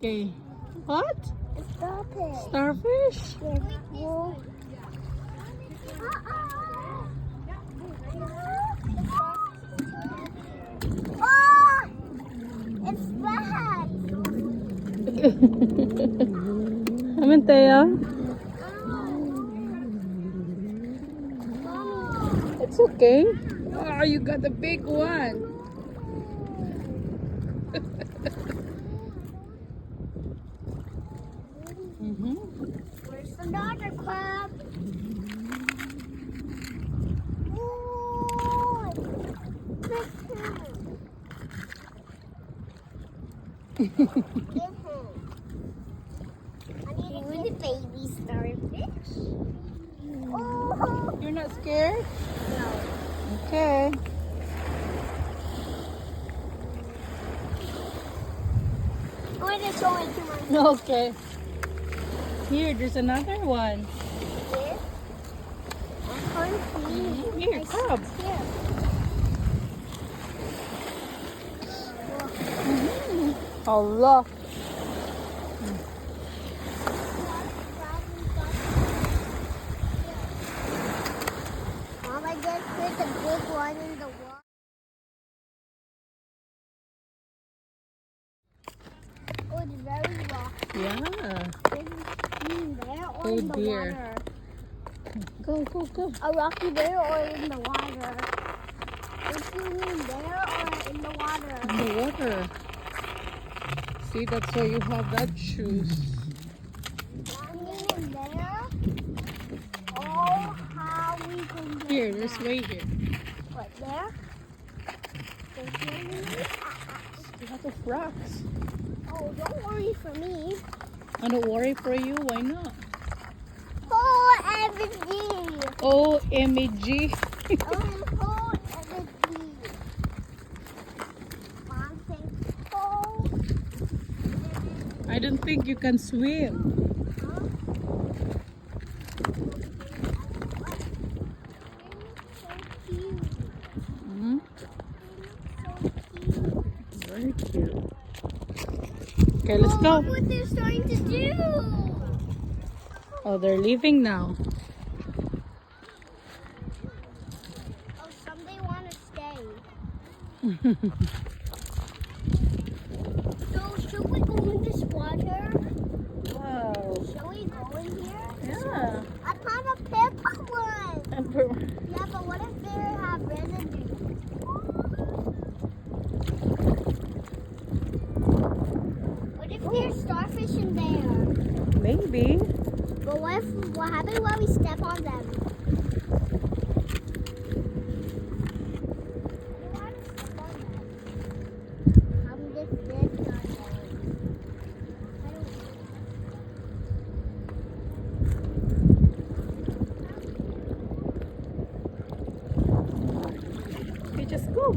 Okay. What? Starfish. Starfish? Yes. Well, oh, it's back. Amenteo? Oh. It's okay. Oh, you got the big one. Where's another crab? Ooh, fish him. Give him. I need to give the baby starfish. Oh. You're not scared? No. Okay. I'm going to show it to my Okay. Here, there's another one. Here. I can't see. Here, crab. Here. Allah. Mom, I just put the big one in the water. Oh, it's very rocky. Yeah. There or Oh, in the dear. water? Go, go, go. A rocky there or in the water? If you mean there or in the water? In the water. See, that's why you have that shoes. I mean there? Oh, how we can get Here, there's that? way here. What, there? A lot of rocks. Oh, don't worry for me. I don't worry for you. Why not? Oh, everything. OMG. Oh, everything. Mom saying, oh. I don't think you can swim. Huh? So cute. Hmm? So cute. Very cute. Okay, let's Oh, go. look what they're starting to do. Oh, they're leaving now. Oh, some they want to stay. So, should we go in this water? Wow. Shall we go in here? Yeah. I found a purple one. Yeah, but what if they have residue? What if there's starfish in there? Maybe. But what happens when we step on them? I don't want to step on them. I'm just dead on them. I don't Okay, just go.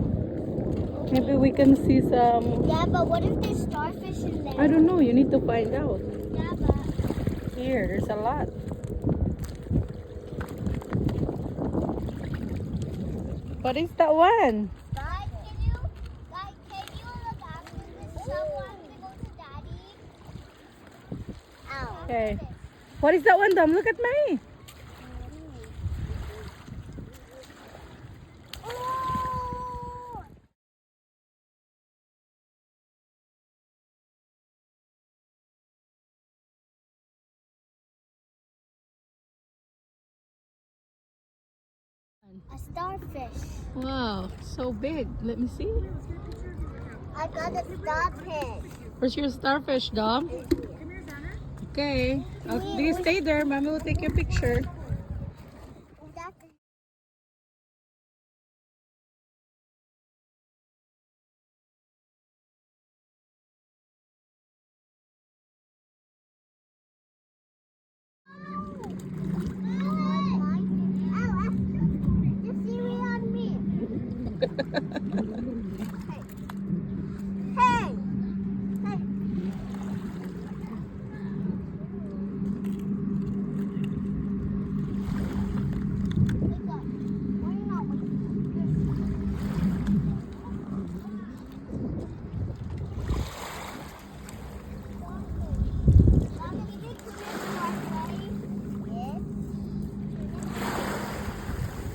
Maybe we can see some. Yeah, but what if there's starfish in there? I don't know. You need to find out. Yeah, but Here, there's a lot. What is that one? guys, can you look after this? Someone to go to Daddy. Ow. Okay. What is that one, Dom? Look at me. Oh! A starfish. Wow, so big. Let me see. I got a starfish. Where's your starfish, Dom? Okay. Do you stay there? Mommy will take your picture. Just see me on me. Hey. Hey.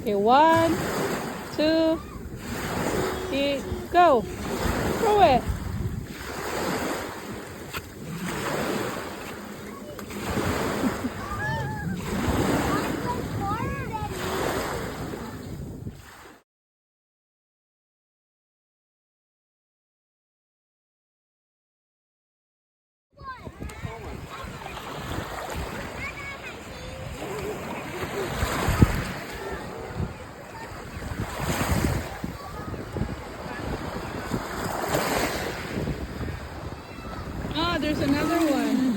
Okay, 1, 2, 3, go. Throw it. Oh, there's another one.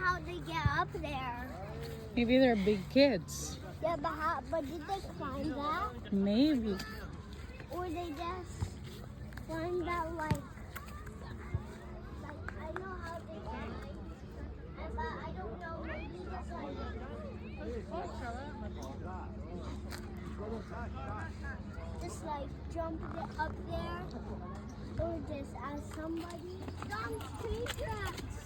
How they get up there? Maybe they're big kids. Yeah, but did they climb that? Maybe. Or they just climb that like I know how they get but I don't know, maybe just like jump up there or just as somebody dumps tree tracks.